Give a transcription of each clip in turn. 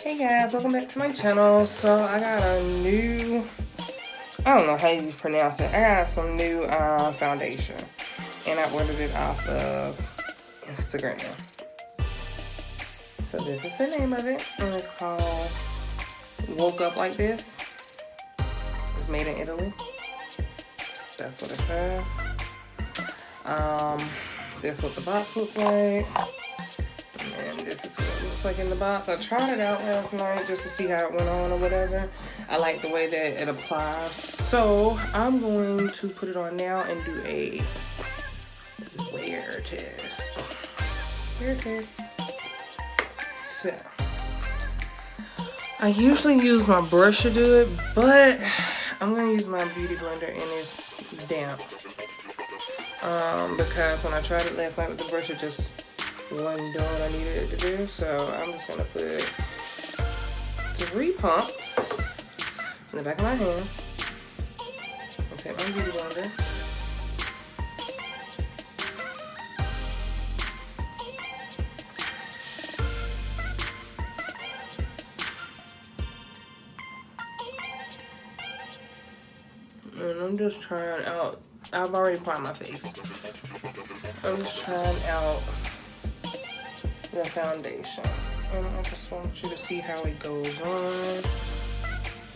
Hey guys, welcome back to my channel. So I got a new, I don't know how you pronounce it. I got some new foundation and I ordered it off of Instagram. So this is the name of it and it's called Woke Up Like This. It's made in Italy. That's what it says. This is what the box looks like. And this is what it looks like in the box. I tried it out last night just to see how it went on or whatever. I like the way that it applies. So I'm going to put it on now and do a wear test. Wear test. So I usually use my brush to do it, but I'm gonna use my beauty blender and it's damp. Because when I tried it last night with the brush, it just wasn't doing what I needed it to do. So I'm just gonna put 3 pumps in the back of my hand. I'll take my beauty blender. And I'm just trying out, I've already applied my face. I'm just trying out the foundation. And I just want you to see how it goes on.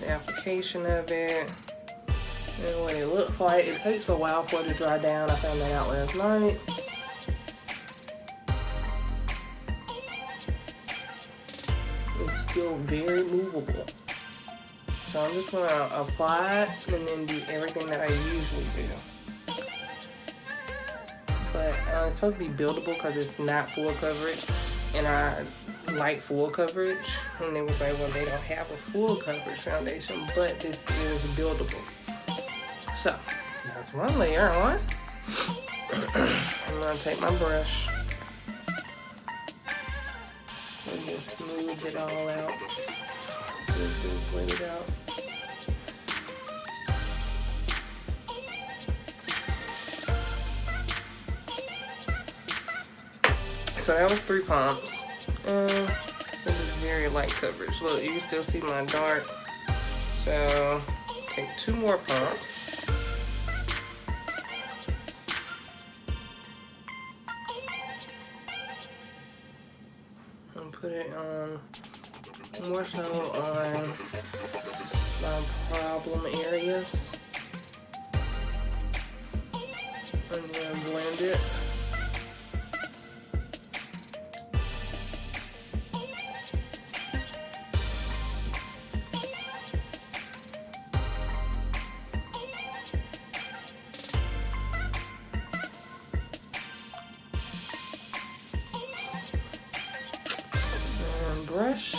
The application of it. And what it looks like. It takes a while for it to dry down. I found that out last night. It's still very movable. So I'm just gonna apply it and then do everything that I usually do. But it's supposed to be buildable because it's not full coverage. And I like full coverage. And they was like, well, they don't have a full coverage foundation, but this is buildable. So that's one layer on. I'm gonna take my brush and just smooth it all out. Just blend it out. So that was 3 pumps. This is very light coverage. Look, you can still see my dark. So take 2 more pumps. And put it on, more so on my problem areas. And then blend it. Brush.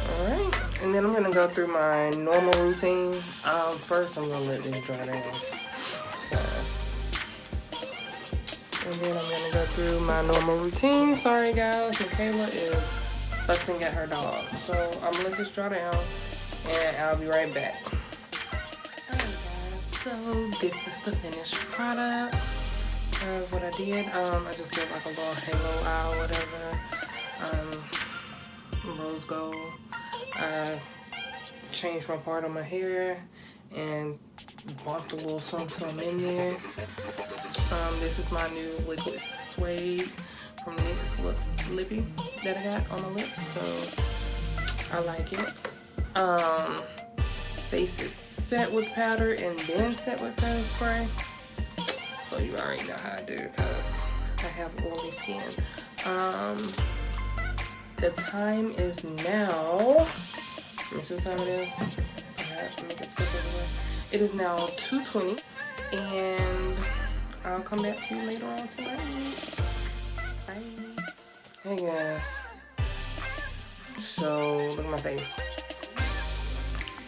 Alright, and then I'm gonna go through my normal routine. First I'm gonna let this dry down. So, and then I'm gonna go through my normal routine. Sorry guys, Michaela is fussing at her dog. So I'm gonna let this dry down and I'll be right back. Alright guys, so this is the finished product of what I did. I just did like a little halo eye or whatever. Rose gold. I changed my part of my hair and bumped a little something in there. This is my new liquid suede from NYX Lippy that I got on my lips, so I like it. Face is set with powder and then set with setting spray. So you already know how I do because I have oily skin. The time is now, let me see what time it is. I have to make up stuff everywhere. It is now 2:20 and I'll come back to you later on tonight. Bye. Hey guys. So look at my face.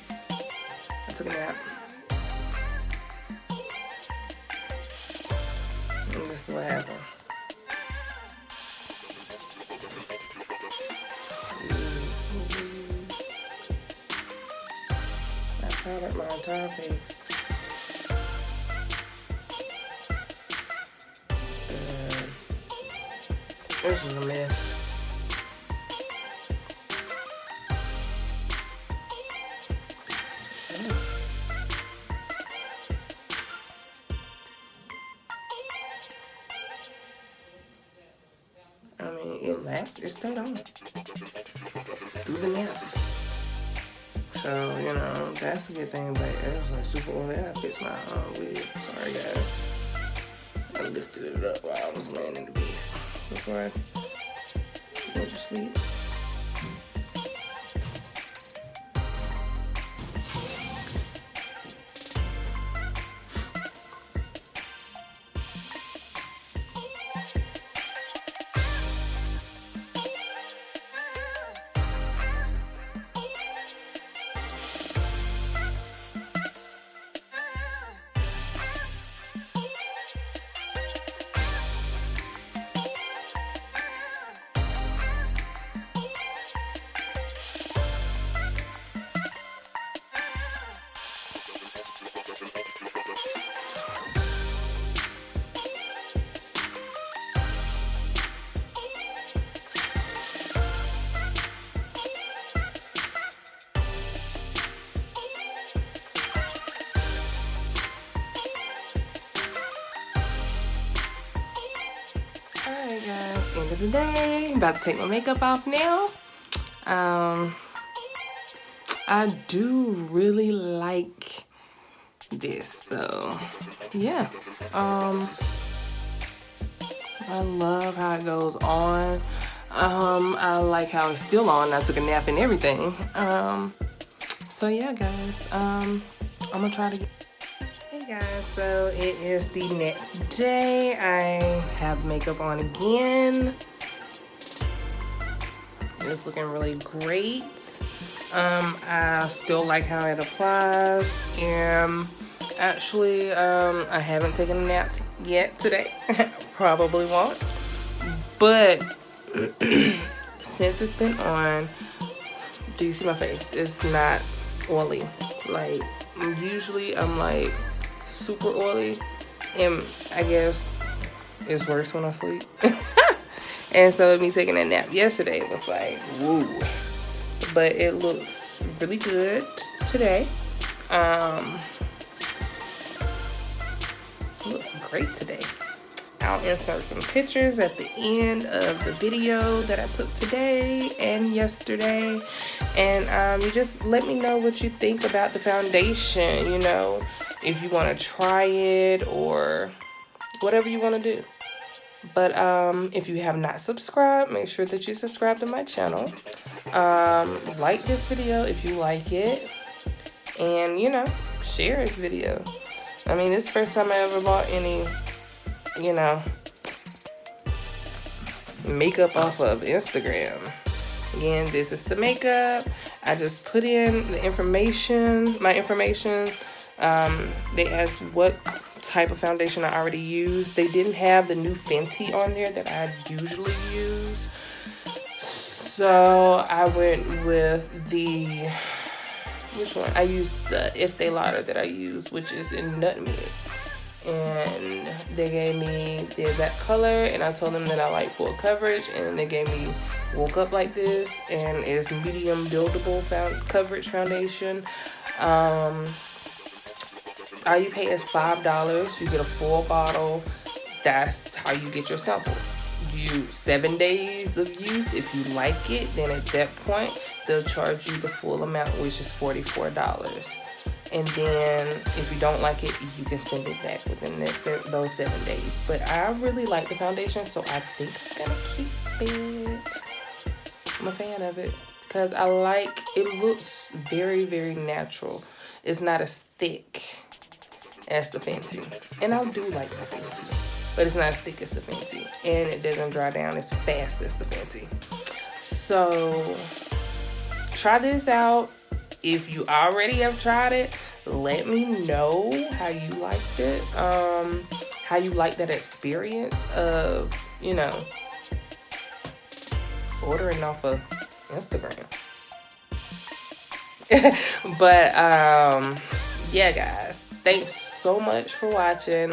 I took a nap. And this is what happened. powdered my entire face. This is a mess. I mean, it lasts, it stayed on through the nap. So, you know, that's the good thing, but it was like super oily. I fixed my wig. Sorry, guys. I lifted it up while I was laying in the bed before I went to sleep. Alright guys, end of the day. I'm about to take my makeup off now. I do really like this, so yeah. I love how it goes on. I like how it's still on. I took a nap and everything. So yeah guys, I'm gonna try to get. Hey guys, so it is the next day. I have makeup on again. It's looking really great. I still like how it applies. Actually, I haven't taken a nap yet today. Probably won't. But since it's been on, do you see my face? It's not oily. Like, usually I'm like super oily, and I guess it's worse when I sleep. And so me taking a nap yesterday was like, woo. But it looks really good today. It looks great today. I'll insert some pictures at the end of the video that I took today and yesterday. And you just let me know what you think about the foundation, you know, if you want to try it or whatever you want to do. But if you have not subscribed, make sure that you subscribe to my channel. Like this video if you like it. And, you know, share this video. I mean, this is the first time I ever bought any, you know, makeup off of Instagram. Again, this is the makeup. I just put in the information, my information. They asked what type of foundation I already use. They didn't have the new Fenty on there that I usually use. So I went with the, which one? I used the Estee Lauder that I use, which is in Nutmeg. And they gave me the exact color, and I told them that I like full coverage, and they gave me Woke Up Like This, and it's medium buildable coverage foundation. All you pay is $5. You get a full bottle. That's how you get your sample. You 7 days of use. If you like it, then at that point they'll charge you the full amount, which is $44. And then if you don't like it, you can send it back within those 7 days. But I really like the foundation, so I think I'm gonna keep it. I'm a fan of it because I like it. Looks very, very natural. It's not as thick as the Fenty, and I do like the Fenty, but it's not as thick as the Fenty, and it doesn't dry down as fast as the Fenty. So try this out. If you already have tried it, let me know how you liked it, how you like that experience of, you know, ordering off of Instagram. But yeah, guys, thanks so much for watching.